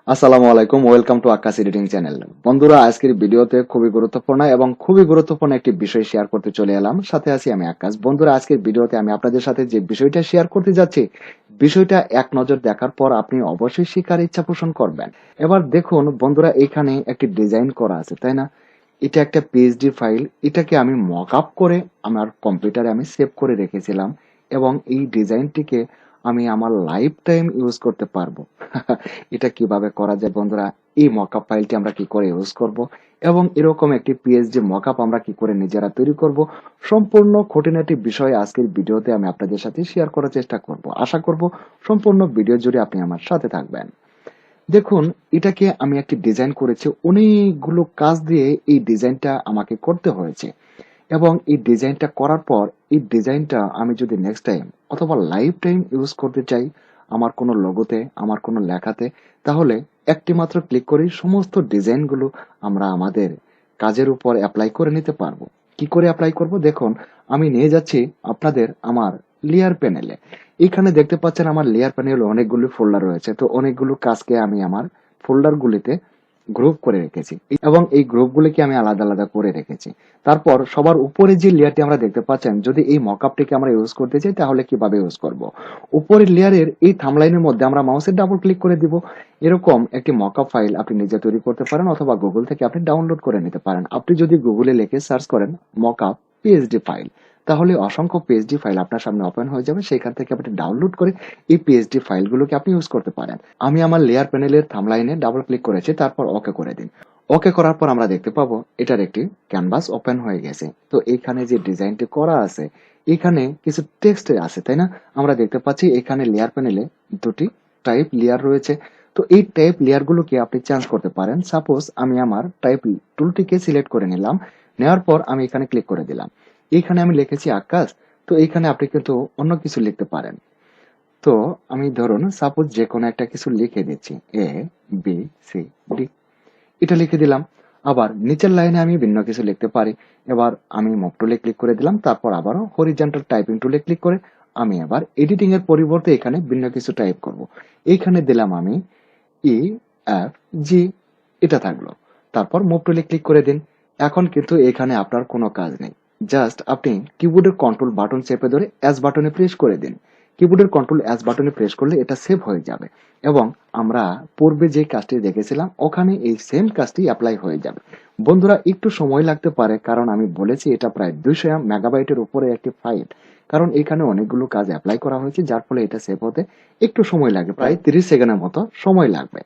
আসসালামু আলাইকুম, welcome to Akkas editing channel. বন্ধুরা, আজকের ভিডিওতে খুবই গুরুত্বপূর্ণ এবং খুবই গুরুত্বপূর্ণ একটি বিষয় শেয়ার করতে চলে এলাম। সাথে আছি আমি আক্কাস। বন্ধুরা, আজকের ভিডিওতে আমি আপনাদের সাথে যে বিষয়টা শেয়ার করতে যাচ্ছি, বিষয়টা এক নজর দেখার পর আপনি অবশ্যই শিখার ইচ্ছা পোষণ করবেন। এবার দেখুন বন্ধুরা, এখানে একটি ডিজাইন করা আছে, তাই না? এটা একটা পিএসডি ফাইল। এটাকে আমি মকআপ করে আমার কম্পিউটারে আমি সেভ করে রেখেছিলাম এবং এই ডিজাইনটিকে আমি আমার লাইফ টাইম ইউজ করতে পারবো। এটা কিভাবে করা যায় বন্ধুরা, এই মকআপ ফাইলটি আমরা কি করে ইউজ করব এবং এরকম একটি পিএসডি মকআপ আমরা কি করে নিজেরা তৈরি করব, সম্পূর্ণ খুঁটিনাটি বিষয় আজকের ভিডিওতে আমি আপনাদের সাথে শেয়ার করার চেষ্টা করব। আশা করব সম্পূর্ণ ভিডিও জুড়ে আপনি আমার সাথে থাকবেন। দেখুন, এটাকে আমি একটি ডিজাইন করেছি, অনেকগুলো কাজ দিয়ে এই ডিজাইনটা আমাকে করতে হয়েছে এবং এই ডিজাইনটা করার পর এই ডিজাইনটা আমি যদি নেক্সট টাইম অথবা লাইফ টাইম ইউজ করতে চাই আমার কোনো লোগোতে, আমার কোনো লেখাতে, তাহলে একটি মাত্র ক্লিক করেই সমস্ত ডিজাইনগুলো আমরা আমাদের কাজের উপর অ্যাপ্লাই করে নিতে পারবো। কি করে অ্যাপ্লাই করব দেখুন, আমি নিয়ে যাচ্ছি আপনাদের আমার লেয়ার প্যানেলে। এখানে দেখতে পাচ্ছেন আমার লেয়ার প্যানেলে অনেকগুলো ফোল্ডার রয়েছে, তো অনেকগুলো কাজকে আমি আমার ফোল্ডারগুলিতে গ্রুপ করে রেখেছি এবং এই গ্রুপগুলিকে আমি আলাদা আলাদা করে রেখেছি। তারপর সবার উপরে যে লেয়ারটি আমরা দেখতে পাচ্ছেন, যদি এই মকআপটিকে আমরা ইউজ করতে চাই তাহলে কিভাবে ইউজ করব। উপরের লেয়ারের এই থাম্বলাইনের মধ্যে আমরা মাউসের ডাবল ক্লিক করে দিব। এরকম একটি মকআপ ফাইল আপনি নিজে তৈরি করতে পারেন অথবা গুগল থেকে আপনি ডাউনলোড করে নিতে পারেন। আপনি যদি গুগলে লিখে সার্চ করেন মকআপ পিএসডি ফাইল, তাহলে অসংখ্য পিএসডি ফাইল আপনার সামনে ওপেন হয়ে যাবে। সেখান থেকে আপনি ডাউনলোড করে এই পিএসডি ফাইলগুলোকে আপনি ইউজ করতে পারেন। আমি আমার লেয়ার প্যানেলের থাম্বলাইনে ডাবল ক্লিক করেছি, তারপর ওকে করে দিন। ওকে করার পর আমরা দেখতে পাবো এটার একটি ক্যানভাস ওপেন হয়ে গেছে। তো এখানে যে ডিজাইনটি করা আছে, এখানে কিছু টেক্সট আছে, তাই না? আমরা দেখতে পাচ্ছি এখানে লেয়ার প্যানেলে দুটি টাইপ লেয়ার রয়েছে। তো এই টাইপ লেয়ারগুলোকে আপনি চেঞ্জ করতে পারেন। সাপোজ আমি আমার টাইপ টুলটিকে সিলেক্ট করে নিলাম, নেওয়ার পর আমি এখানে ক্লিক করে দিলাম। এখানে আমি লিখেছি আকাশ, তো এখানে আপনি কিন্তু অন্য কিছু লিখতে পারেন। তো আমি ধরুন সাপোজ যে কোনো একটা কিছু লিখে দিচ্ছি, ABCD, এটা লিখে দিলাম। আবার নিচের লাইনে আমি ভিন্ন কিছু লিখতে পারি। এবার আমি মুভ টুলে ক্লিক করে দিলাম, তারপর আবারও হরিজন্টাল টাইপিং টুলে ক্লিক করে আমি আবার এডিটিং এর পরিবর্তে এখানে ভিন্ন কিছু টাইপ করব। এইখানে দিলাম আমি EFG, এটা থাকলো। তারপর মুভ টুলে ক্লিক করে দিন। এখন কিন্তু এখানে আপনার কোনো কাজ নেই, জাস্ট আপনি কিবোর্ডের কন্ট্রোল বাটন চেপে ধরে এস বাটনে প্রেস করে দিন। কিবোর্ডের কন্ট্রোল এস বাটনে প্রেস করলে এটা সেভ হয়ে যাবে এবং আমরা পূর্বে যে কাজটি দেখেছিলাম ওখানে এই সেম কাজটি অ্যাপ্লাই হয়ে যাবে। বন্ধুরা, একটু সময় লাগতে পারে, কারণ আমি বলেছি এটা প্রায় 200 মেগাবাইটের উপরে একটি ফাইল, কারণ এখানে অনেকগুলো কাজ অ্যাপ্লাই করা হয়েছে, যার ফলে এটা সেভ হতে একটু সময় লাগে, প্রায় 30 সেকেন্ডের মতো সময় লাগবে।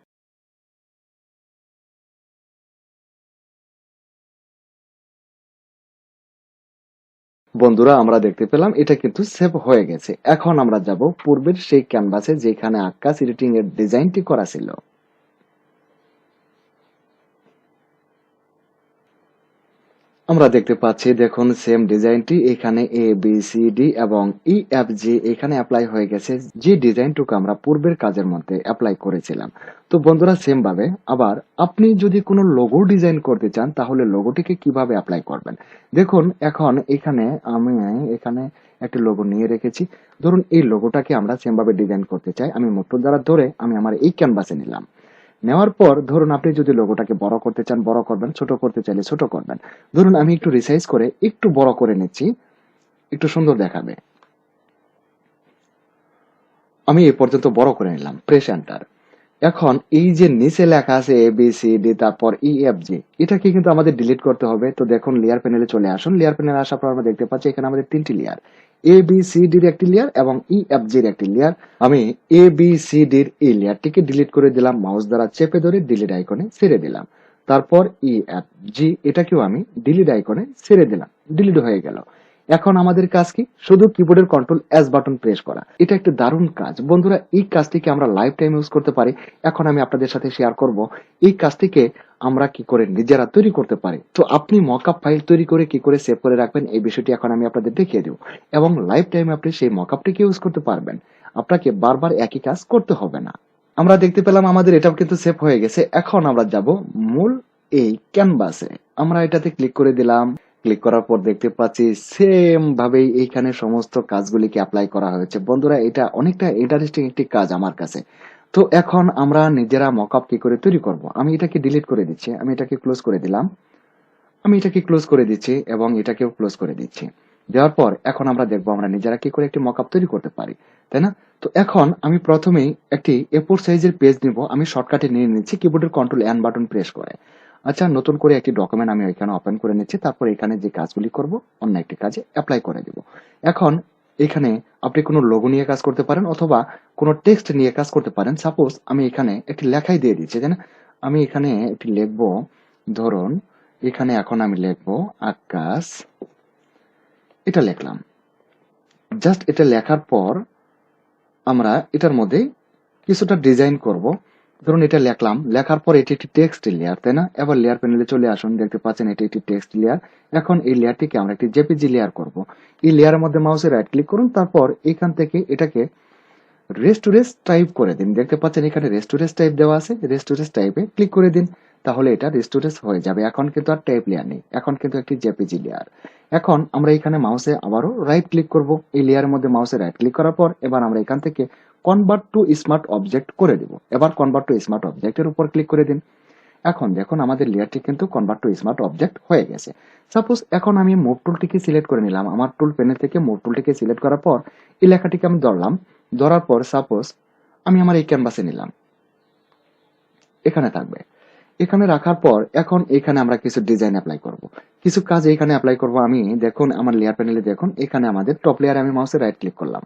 বন্ধুরা, আমরা দেখতে পেলাম এটা কিন্তু সেভ হয়ে গেছে। এখন আমরা যাব পূর্বের সেই ক্যানভাসে যেখানে আক্কাস এডিটিং এর ডিজাইনটি করা ছিল। আমরা দেখতে পাচ্ছি, দেখুন সেম ডিজাইনটি এখানে ABCD এবং EFG এখানে অ্যাপ্লাই হয়ে গেছে, যে ডিজাইনটুকু আমরা পূর্বের কাজের মধ্যে অ্যাপ্লাই করেছিলাম। তো বন্ধুরা, সেম ভাবে আবার আপনি যদি কোনো লোগো ডিজাইন করতে চান তাহলে লোগোটিকে কিভাবে অ্যাপ্লাই করবেন দেখুন। এখন এখানে আমি এখানে একটি লোগো নিয়ে রেখেছি। ধরুন এই লোগোটাকে আমরা সেম ভাবে ডিজাইন করতে চাই। আমি মোটর দ্বারা ধরে আমি আমার এই ক্যানভাসে নিলাম। নেওয়ার পর ধরুন আপনি যদি লোগোটাকে বড় করতে চান বড় করবেন, ছোট করতে চাইলে ছোট করবেন। ধরুন আমি একটু রিসাইজ করে একটু বড় করে নিচ্ছি, একটু সুন্দর দেখাবে। আমি এ পর্যন্ত বড় করে নিলাম, প্রেস এন্টার। এখন এই যে নিচে লেখা আছে ABCD তারপর EFG, এটাকে কিন্তু আমাদের ডিলিট করতে হবে। তো দেখুন লেয়ার প্যানেলে চলে আসুন। লেয়ার প্যানেলে আসার পর আমরা দেখতে পাচ্ছি এখানে আমাদের তিনটি লেয়ার, ABCD এর একটি লেয়ার এবং EFG এর একটি লেয়ার। আমি ABCD এর এই লেয়ারটিকে ডিলিট করে দিলাম, মাউস দ্বারা চেপে ধরে ডিলিট আইকনে ছেড়ে দিলাম। তারপর EFG এটাকেও আমি ডিলিট আইকনে ছেড়ে দিলাম, ডিলিট হয়ে গেল। এখন আমাদের কাজ কি? শুধু কিবোর্ডের কন্ট্রোল এস বাটন প্রেস করা। এটা একটা দারুণ কাজ বন্ধুরা, এই কাজটিকে আমরা লাইফ টাইম ইউজ করতে পারি। এখন আমি আপনাদের সাথে শেয়ার করব এই কাজটিকে আমরা কি করে নিজেরা তৈরি করতে পারি। তো আপনি মকআপ ফাইল তৈরি করে কি করে সেভ করে রাখবেন এই বিষয়টি এখন আমি আপনাদের দেখিয়ে দেব এবং লাইফ টাইম আপনি সেই মকআপটিকে ইউজ করতে পারবেন। আপনাকে বারবার একই কাজ করতে হবে না। আমরা দেখতে পেলাম আমাদের এটাও কিন্তু সেভ হয়ে গেছে। এখন আমরা যাব মূল এই ক্যানভাসে। আমরা এটাতে ক্লিক করে দিলাম। ক্লিক করার পর দেখতে পাচ্ছি সেম ভাবেই এইখানে সমস্ত কাজগুলিকে অ্যাপ্লাই করা হয়েছে। বন্ধুরা, এটা অনেকটা ইন্টারেস্টিং একটি কাজ আমার কাছে। তো এখন আমরা নিজেরা মকআপ কি করে তৈরি করব। আমি এটাকে ডিলিট করে দিচ্ছি, আমি এটাকে ক্লোজ করে দিলাম, আমি এটাকে ক্লোজ করে দিচ্ছি এবং এটাকেও ক্লোজ করে দিচ্ছি। দেওয়ার পর এখন আমরা দেখবো আমরা নিজেরা কি করে একটি মকআপ তৈরি করতে পারি, তাই না? তো এখন আমি প্রথমেই একটি A4 সাইজের পেজ নিব, আমি শর্টকাটে নিয়ে নিচ্ছি কিবোর্ডের কন্ট্রোল এন বাটন প্রেস করে। আচ্ছা, নতুন করে একটি ডকুমেন্ট আমি এখানে ওপেন করে নিচ্ছি, তারপর এখানে যে কাজগুলি করব অন্য একটি কাজে অ্যাপ্লাই করে দিব। এখন এখানে আপনি কোনো লোগো নিয়ে কাজ করতে পারেন অথবা কোনো টেক্সট নিয়ে কাজ করতে পারেন। সাপোজ আমি এখানে একটি লেখাই দিয়ে দিচ্ছি, তাই না? আমি এখানে একটি লিখবো, ধরুন এখানে এখন আমি লিখবো আকাশ, এটা লিখলাম। জাস্ট এটা লেখার পর আমরা এটার মধ্যে কিছুটা ডিজাইন করব। ধরুন এটা লিখলাম, লেখার পর এটি একটি টেক্সট লেয়ার, তাই না? এবার লেয়ার প্যানেলে চলে আসুন, দেখতে পাচ্ছেন এটি একটি টেক্সট লেয়ার। এখন এই লেয়ারটিকে আমরা একটি জেপিজি লেয়ার করব। এই লেয়ারের মধ্যে মাউসে রাইট ক্লিক করুন, তারপর এখান থেকে এটাকে রেস্ট টু রেস্ট টাইপ করে দিন। দেখতে পাচ্ছেন এখানে রেস্ট টু রেস্ট টাইপ দেওয়া আছে, রেস্ট টু রেস্ট টাইপে ক্লিক করে দিন, তাহলে এটা রেস্ট টু রেস্ট হয়ে যাবে। এখন কিন্তু আর টাইপ লেয়ার নেই, এখন কিন্তু একটি জেপিজি লেয়ার। এখন আমরা এখানে মাউসে আবারও রাইট ক্লিক করব, এই লেয়ারের মধ্যে মাউসে রাইট ক্লিক করার পর এবার আমরা এখান থেকে কনভার্ট টু স্মার্ট অবজেক্ট করে দিব। এবার কনভার্ট টু স্মার্ট অবজেক্টের উপর ক্লিক করে দিন। এখন দেখুন আমাদের লেয়ারটি কিন্তু কনভার্ট টু স্মার্ট অবজেক্ট হয়ে গেছে। সাপোজ এখন আমি মুভ টুলটিকে সিলেক্ট করে নিলাম, আমার টুল প্যানেল থেকে মুভ টুলটিকে সিলেক্ট করার পর এই লেখাটিকে আমি ধরলাম, ধরার পর সাপোজ আমি আমার এই ক্যানভাসে নিলাম, এখানে থাকবে। এখানে রাখার পর এখন এখানে আমরা কিছু ডিজাইন অ্যাপ্লাই করব, কিছু কাজ এখানে অ্যাপ্লাই করব। আমি দেখুন আমার লেয়ার প্যানেলে দেখুন এখানে আমাদের টপ লেয়ারে আমি মাউসে রাইট ক্লিক করলাম,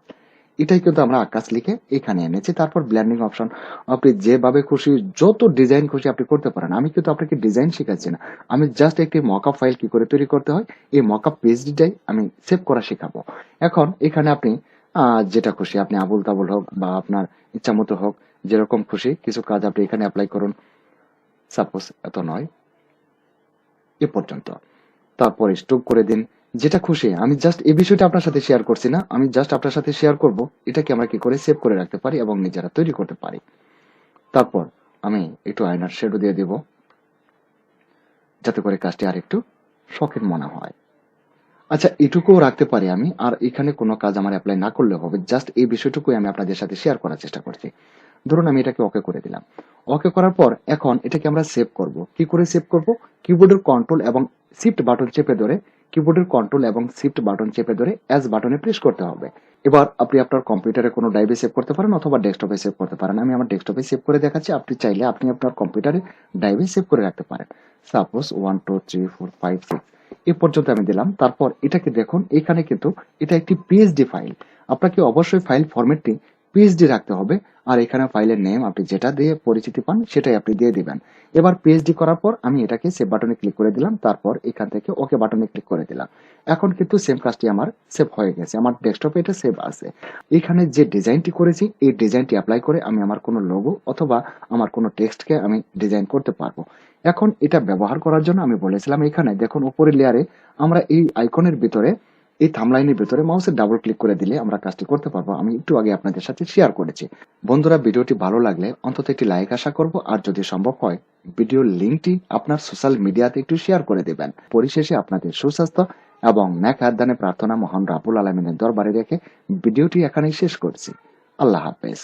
এটাই কিন্তু আমরা আকাশ লিখে এখানে এনেছি। তারপর ব্লেন্ডিং অপশন, আপনি যেভাবে খুশি যত ডিজাইন খুশি আপনি করতে পারেন। আমি কিন্তু আপনাকে ডিজাইন শেখাচ্ছি না, আমি জাস্ট একটি মকআপ ফাইল কি করে তৈরি করতে হয় এই মকআপ পেজটাই আমি সেভ করা শেখাবো। এখন এখানে আপনি যেটা খুশি আপনি আবুল তাবুল হোক বা আপনার ইচ্ছা মতো হোক, যেরকম খুশি কিছু কাজ আপনি এখানে অ্যাপ্লাই করুন। সাপোজ এত নয়, এ পর্যন্ত, তারপর স্টপ করে দিন, যেটা খুশি। আমি জাস্ট এই বিষয়টা আপনার সাথে শেয়ার করছি না, আমি জাস্ট আপনার সাথে শেয়ার করব এটাকে আমরা কি করে সেভ করে রাখতে পারি এবং নিজেরা তৈরি করতে পারি। তারপর আমি একটু আয়নার শেডও দিয়ে দিব, যাতে করে কাজটি আর একটু শখের মনে হয়। আচ্ছা, এটুকুও রাখতে পারি আমি, আর এখানে কোনো কাজ আমার অ্যাপ্লাই না করলেও হবে, জাস্ট এই বিষয়টুকুই আমি আপনাদের সাথে শেয়ার করার চেষ্টা করছি। ধরুন আমি এটাকে ওকে করে দিলাম, ওকে করার পর এখন এটাকে আমরা সেভ করব। কি করে সেভ করব? কিবোর্ডের কন্ট্রোল এবং শিফট বাটন চেপে ধরে, কিবোর্ডের কন্ট্রোল এবং শিফট বাটন চেপে ধরে এস বাটনে প্রেস করতে হবে। এবার আপনি আপনার কম্পিউটারে কোনো ড্রাইভে সেভ করতে পারেন অথবা ডেস্কটপে সেভ করতে পারেন। আমি আমার ডেস্কটপে সেভ করে দেখাচ্ছি, আপনি চাইলে আপনি আপনার কম্পিউটারে ড্রাইভে সেভ করে রাখতে পারেন। সাপোজ 1 2 3 4 5 6 এই পর্যন্ত আমি দিলাম। তারপর এটাকে দেখুন এখানে কিন্তু এটা একটি পিএসডি ফাইল, আপনাকে অবশ্যই ফাইল ফরম্যাটটি পিএসডি রাখতে হবে। আর এখানে ফাইলের নেম আপনি যেটা দিয়ে পরিচিতি পান সেটাই আপনি দিয়ে দিবেন। এবার পিএসডি করার পর আমি এটাকে সেভ বাটনে ক্লিক করে দিলাম, তারপর এখান থেকে ওকে বাটনে ক্লিক করে দিলাম। এখন কিন্তু সেম কাজটি আমার সেভ হয়ে গেছে, আমার ডেস্কটপে এটা সেভ আছে। এখানে যে ডিজাইনটি করেছি এই ডিজাইনটি অ্যাপ্লাই করে আমি আমার কোনো লোগো অথবা আমার কোনো টেক্সটকে আমি ডিজাইন করতে পারবো। এখন এটা ব্যবহার করার জন্য আমি বলেছিলাম এখানে দেখুন উপরের লেয়ারে আমরা এই আইকনের ভিতরে, এই থামলাইনের ভিতরে মাউসের ডাবল ক্লিক করে দিলে আমরা কাজটি করতে পারবো। আমি একটু আগে আপনাদের সাথে শেয়ার করেছি। বন্ধুরা, ভিডিওটি ভালো লাগলে অন্তত একটি লাইক আশা করব, আর যদি সম্ভব হয় ভিডিওর লিঙ্কটি আপনার সোশ্যাল মিডিয়াতে একটু শেয়ার করে দেবেন। পরিশেষে আপনাদের সুস্বাস্থ্য এবং নেক হায়াত প্রার্থনা মহান রাব্বুল আলামিনের দরবারে রেখে ভিডিওটি এখানেই শেষ করছি। আল্লাহ হাফেজ।